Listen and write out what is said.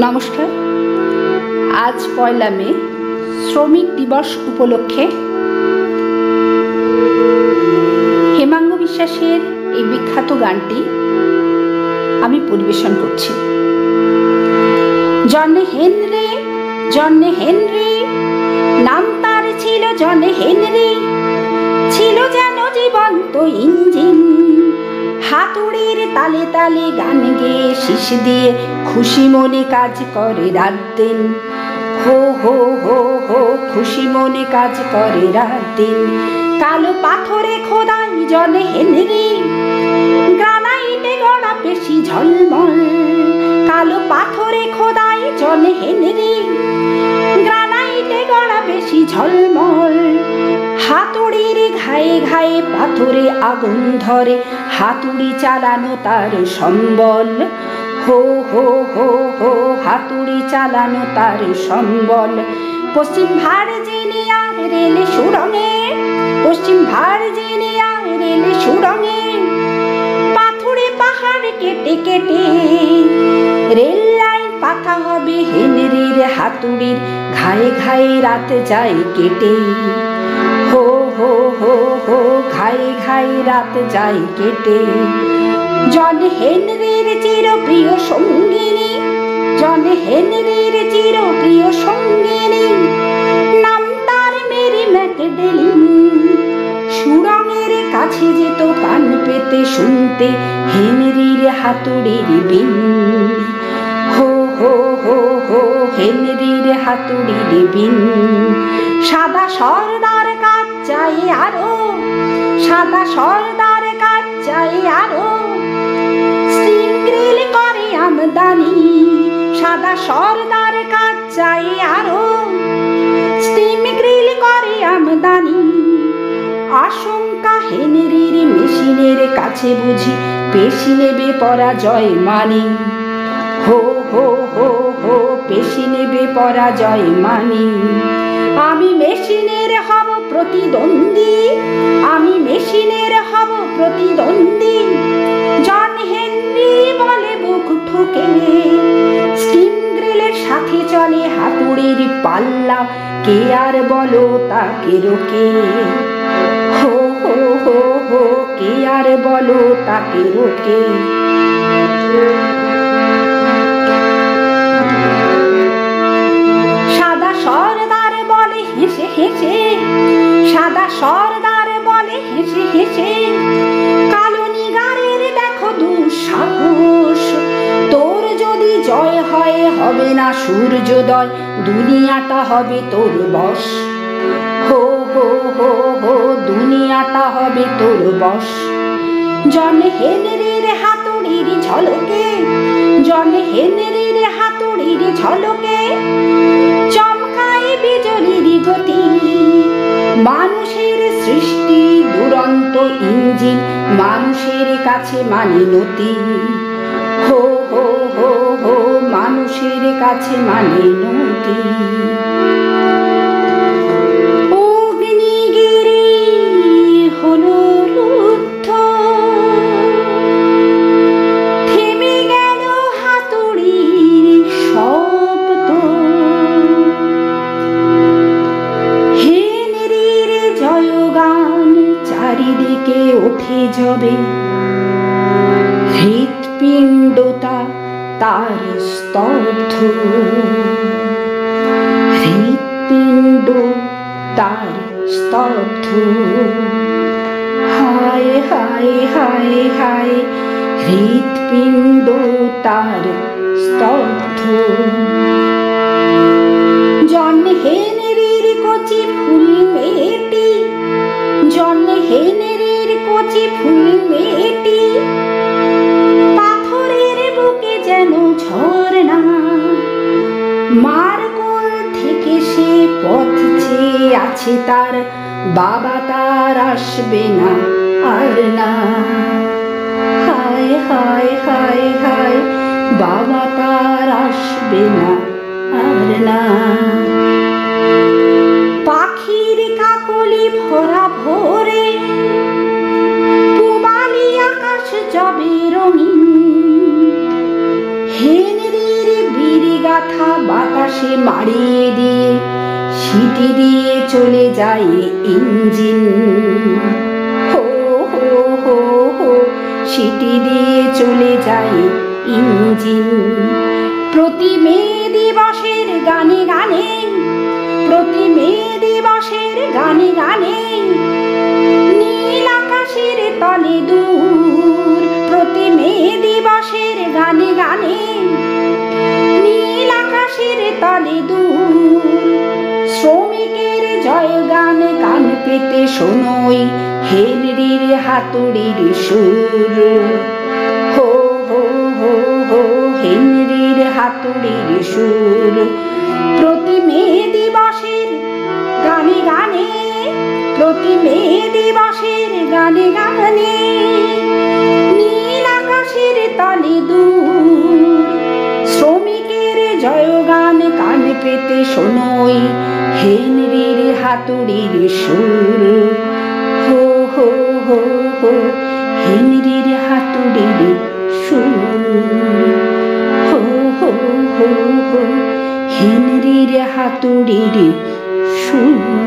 নমস্কার। আজ পয়লা মে শ্রমিক দিবস উপলক্ষে হেমাঙ্গ বিশ্বাসের এই বিখ্যাত গানটি আমি পরিবেশন করছি। জন হেনরি, জন হেনরি, নাম তার ছিল জন হেনরি, ছিল যেন জীবন্ত ইঞ্জিন। হাতুড়ির তালে তালে গান গেয়ে শীষ দিয়ে খুশি মনে কাজ করে রাত দিন। হো হো হো হো, খুশি মনে কাজ করে রাত দিন। কালো পাথরে খোদাই জন হেনরি, গ্রানাইটে গড়া পেশি ঝলমল। কালো পাথরে খোদাই জন হেনরি, গ্রানাইটে গড়া পেশি ঝলমল। হাতুড়ির ঘায়ে ঘায়ে পাথরে আগুন ধরে, হাতুড়ি চালানো তার সম্বল। হো হো হো হো, হাতুড়ি চালানো তার সম্বল। পশ্চিম ভার্জিনিয়ার রেল সুড়ঙ্গে, পশ্চিম ভার্জিনিয়ার রেল সুড়ঙ্গে, পাথুরে পাহাড় কেটে কেটে রেল লাইন পাতা হবে হেনরির হাতুড়ির ঘায়ে ঘায়ে রাত যায় কেটে। হো হো হো হো, ঘায়ে ঘায়ে রাত যায় কেটে। জন হেনরির চিরপ্রিয় সঙ্গিনী, জন হেনরির চিরপ্রিয় সঙ্গিনী, নাম তার মেরি ম্যাকডেলিন। সুড়ঙ্গের কাছে যেত কান পেতে শুনতে হেনরির হাতুড়ির বিন। হো হো হো হো, হেনরির হাতুড়ির বিন। সাদা সর্দার কাজ চাই আরো, সাদা সর্দার কাজ চাই আরো, স্টিম গ্রিল করে আমদানি। সাদা সর্দার কাজ চাই আরো, স্টিম গ্রিল করে আমদানি। আশঙ্কা হেনরির মেশিনের কাছে বুঝি পেশি নেবে পরাজয় মানি। হো হো হো হো, পেশি নেবে পরাজয় মানি। আমি মেশিনের হব প্রতিদ্বন্দ্বী, আমি মেশিনের হব প্রতিদ্বন্দ্বী, জন হেনরি বলে বুক ঠুকে। স্টিম গ্রিলের সাথে চলে হাতুড়ির পাল্লা, কে আর বলো তাকে রোকে। হো হো হো হো, কে আর বলো তাকে রোকে। সাদা সর্দার বলে হেসে হেসে, সাদা সর্দার বলে হেসে হেসে, কালো নিগারের দেখো দুঃসাহস। তোর যদি জয় হয় হবে না সূর্যোদয়, দুনিয়াটা হবে তোর বশ। হো হো হো হো, দুনিয়াটা হবে তোর বশ। জন হেনরির হাতুড়ির ঝলকে, জন হেনরির হাতুড়ির ঝলকে চমকায় বিজলির গতি। মানুষের সৃষ্টি দুরন্ত ইঞ্জিন, মানুষের কাছে মানে নতি। হো হো হো হো, মানুষের কাছে মানে নতি। অগ্নিগিরি হলো রুদ্ধ, থেমে গেল হাতুড়ির শব্দ। হেনরির জয়গান চারিদিকে ওঠে যবে, হৃৎপিণ্ডটা তার স্তব্ধ, হৃৎপিণ্ড তার স্তব্ধ। হায় হায় হায় হায়, হৃৎপিণ্ড তার স্তব্ধ। জন হেনরির কচি ফুল মেয়েটি, জন হেনরির কচি ফুল মেয়েটি, পাথরের বুকে যেন ঝরনা। মার কোল থেকে সে পথ চেয়ে আছে তার, বাবা তার আসবে না আর না। হায় হায় হায় হায়, বাবা তার আসবে না আর না। পাখির কাকলি ভরা ভোরে, পুবালি আকাশ যবে রঙিন, হেনরির বীর মারিয়ে দিয়ে সিটি দিয়ে চলে যায় ইঞ্জিন। হো হো হো হো সিটি দিয়ে চলে যায় ইঞ্জিন। প্রতি মে দিবসের গানে গানে, প্রতি মে দিবসের গানে গানে, নীল আকাশের তলে দূর। প্রতি মে দিবসের গানে গানে, নীল আকাশের তলে দূর। শ্রমিকের জয়গান কান পেতে শোনোই হেনরির হাতুড়ির সুর। হো হো হো হো হেনরির হাতুড়ির সুর। প্রতি মে দিবসের গানে গানে, প্রতি মে দিবসের গানে গানে, নীল আকাশের তলে দূর। শ্রমিকের জয়গান কান পেতে শোনোই হেনরির হাতুড়ির সুর। হো হো হো হো হেনরির হাতুড়ির সুর। হো হো হো হো হেনরির হাতুড়ির সুর।